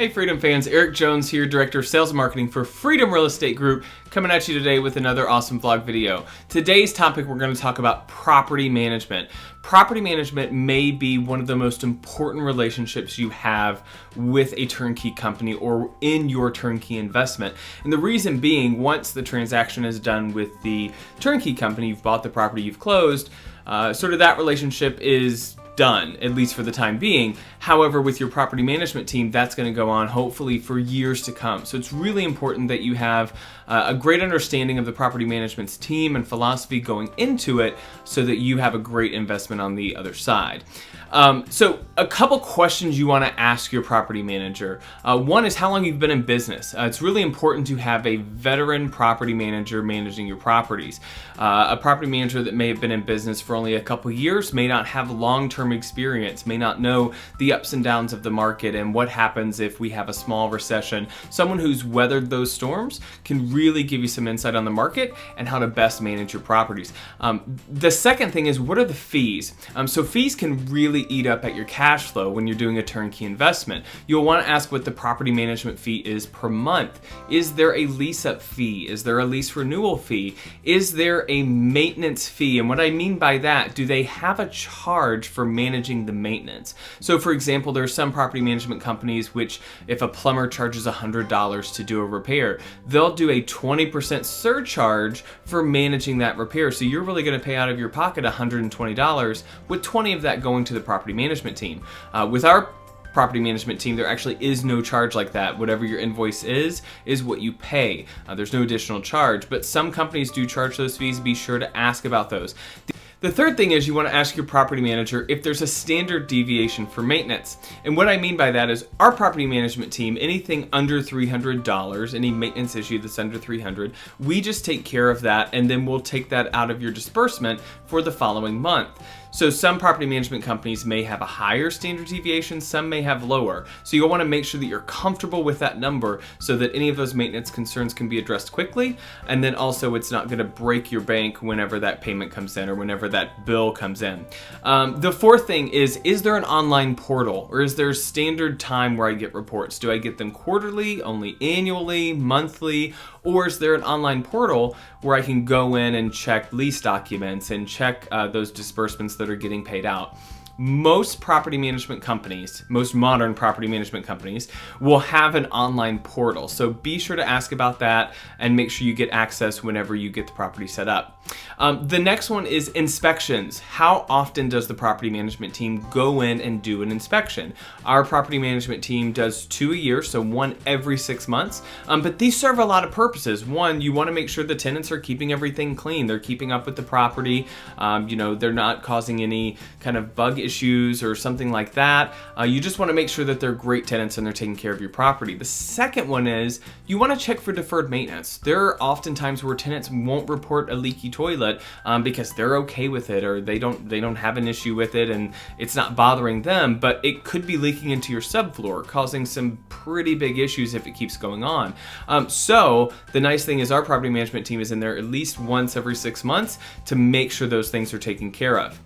Hey Freedom fans, Eric Jones here, Director of Sales and Marketing for Freedom Real Estate Group, coming at you today with another awesome vlog video. Today's topic, we're going to talk about property management. Property management may be one of the most important relationships you have with a turnkey company or in your turnkey investment. And the reason being, once the transaction is done with the turnkey company, you've bought the property, you've closed, sort of that relationship is done, at least for the time being. However, with your property management team, that's going to go on hopefully for years to come. So it's really important that you have a great understanding of the property management's team and philosophy going into it so that you have a great investment on the other side. So a couple questions you want to ask your property manager. One is how long you've been in business. It's really important to have a veteran property manager managing your properties. A property manager that may have been in business for only a couple years may not have long-term experience, may not know the ups and downs of the market and what happens if we have a small recession. Someone who's weathered those storms can really give you some insight on the market and how to best manage your properties. The second thing is, what are the fees? So fees can really eat up at your cash flow when you're doing a turnkey investment. You'll want to ask what the property management fee is per month. Is there a lease up fee? Is there a lease renewal fee? Is there a maintenance fee? And what I mean by that, do they have a charge for managing the maintenance? So for example, there are some property management companies which, if a plumber charges $100 to do a repair, they'll do a 20% surcharge for managing that repair. So you're really going to pay out of your pocket $120, with 20 of that going to the property management team. With our property management team, there actually is no charge like that. Whatever your invoice is what you pay. There's no additional charge, but some companies do charge those fees. Be sure to ask about those. The third thing is, you want to ask your property manager if there's a standard deviation for maintenance. And what I mean by that is, our property management team, anything under $300, any maintenance issue that's under $300, we just take care of that, and then we'll take that out of your disbursement for the following month. So some property management companies may have a higher standard deviation, some may have lower. So you'll want to make sure that you're comfortable with that number so that any of those maintenance concerns can be addressed quickly, and then also it's not going to break your bank whenever that payment comes in or whenever that bill comes in. The fourth thing is there an online portal, or is there a standard time where I get reports? Do I get them quarterly, only annually, monthly, or is there an online portal where I can go in and check lease documents and check those disbursements that are getting paid out? Most property management companies, most modern property management companies, will have an online portal. So be sure to ask about that and make sure you get access whenever you get the property set up. The next one is inspections. How often does the property management team go in and do an inspection? Our property management team does 2 a year, so 1 every 6 months. But these serve a lot of purposes. One, you want to make sure the tenants are keeping everything clean. They're keeping up with the property. They're not causing any kind of bug issues or something like that. You just want to make sure that they're great tenants and they're taking care of your property. The second one is, you want to check for deferred maintenance. There are often times where tenants won't report a leaky toilet because they're okay with it, or they don't have an issue with it and it's not bothering them, but it could be leaking into your subfloor, causing some pretty big issues if it keeps going on. So the nice thing is, our property management team is in there at least once every 6 months to make sure those things are taken care of.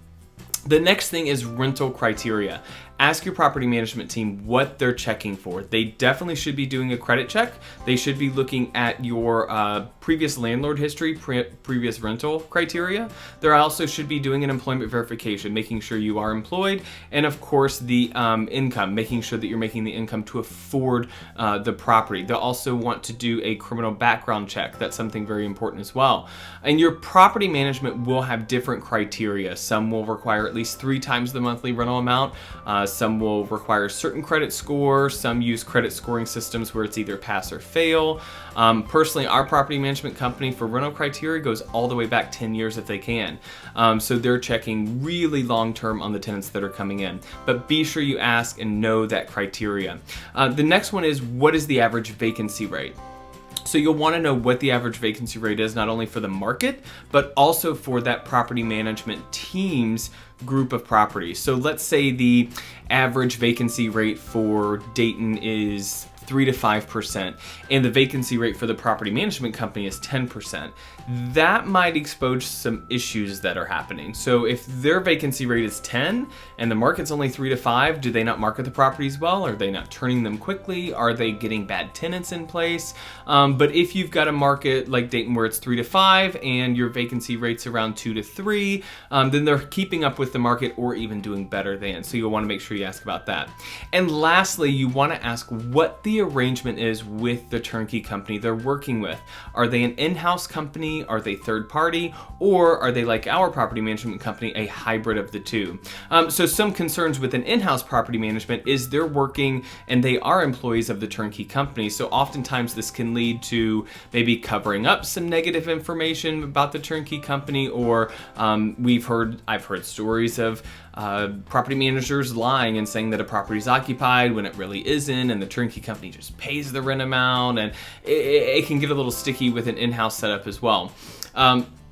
The next thing is rental criteria. Ask your property management team what they're checking for. They definitely should be doing a credit check. They should be looking at your previous landlord history, previous rental criteria. They also should be doing an employment verification, making sure you are employed, and of course the income, making sure that you're making the income to afford the property. They'll also want to do a criminal background check. That's something very important as well. And your property management will have different criteria. Some will require at least 3 times the monthly rental amount. Some will require a certain credit score. Some use credit scoring systems where it's either pass or fail. Personally, our property management company for rental criteria goes all the way back 10 years if they can. So they're checking really long term on the tenants that are coming in. But be sure you ask and know that criteria. The next one is, what is the average vacancy rate? So you'll want to know what the average vacancy rate is, not only for the market, but also for that property management team's group of properties. So let's say the average vacancy rate for Dayton is 3 to 5%, and the vacancy rate for the property management company is 10%. That might expose some issues that are happening. So if their vacancy rate is 10 and the market's only 3 to 5, do they not market the properties well? Are they not turning them quickly? Are they getting bad tenants in place? But if you've got a market like Dayton where it's 3 to 5 and your vacancy rate's around 2 to 3, then they're keeping up with the market or even doing better than. So you'll want to make sure you ask about that. And lastly, you want to ask what the arrangement is with the turnkey company they're working with. Are they an in-house company? Are they third party? Or are they, like our property management company, a hybrid of the two? So some concerns with an in-house property management is they're working and they are employees of the turnkey company. So oftentimes this can lead to maybe covering up some negative information about the turnkey company, or I've heard stories of property managers lying and saying that a property is occupied when it really isn't, and the turnkey company just pays the rent amount, and it can get a little sticky with an in-house setup as well.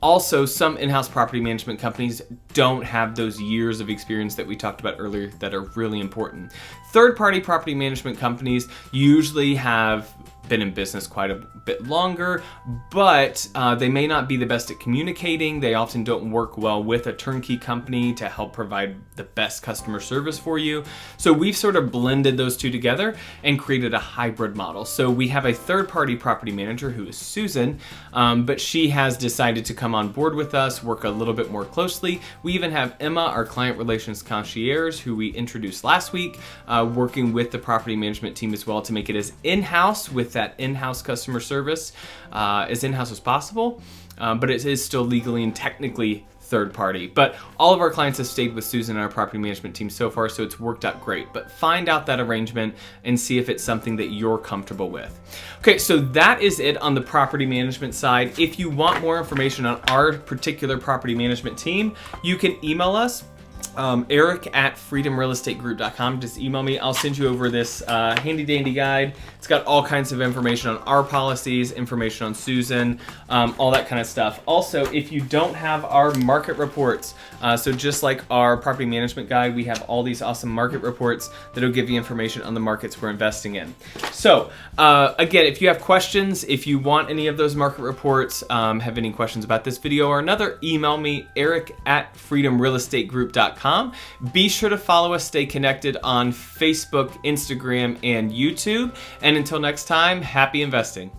Also, some in-house property management companies don't have those years of experience that we talked about earlier that are really important. Third-party property management companies usually have been in business quite a bit longer, but they may not be the best at communicating. They often don't work well with a turnkey company to help provide the best customer service for you. So we've sort of blended those two together and created a hybrid model. So we have a third-party property manager who is Susan, but she has decided to come on board with us, work a little bit more closely. We even have Emma, our client relations concierge, who we introduced last week, working with the property management team as well to make it as in-house with that in-house customer service as in-house as possible, but it is still legally and technically third party. But all of our clients have stayed with Susan and our property management team so far, so it's worked out great. But find out that arrangement and see if it's something that you're comfortable with. Okay, so that is it on the property management side. If you want more information on our particular property management team, you can email us. Eric@freedomrealestategroup.com. Just email me. I'll send you over this handy dandy guide. It's got all kinds of information on our policies, information on Susan, all that kind of stuff. Also, if you don't have our market reports, so just like our property management guide, we have all these awesome market reports that'll give you information on the markets we're investing in. So again, if you have questions, if you want any of those market reports, have any questions about this video or another, email me, Eric@freedomrealestategroup.com. Be sure to follow us, stay connected on Facebook, Instagram, and YouTube. And until next time, happy investing.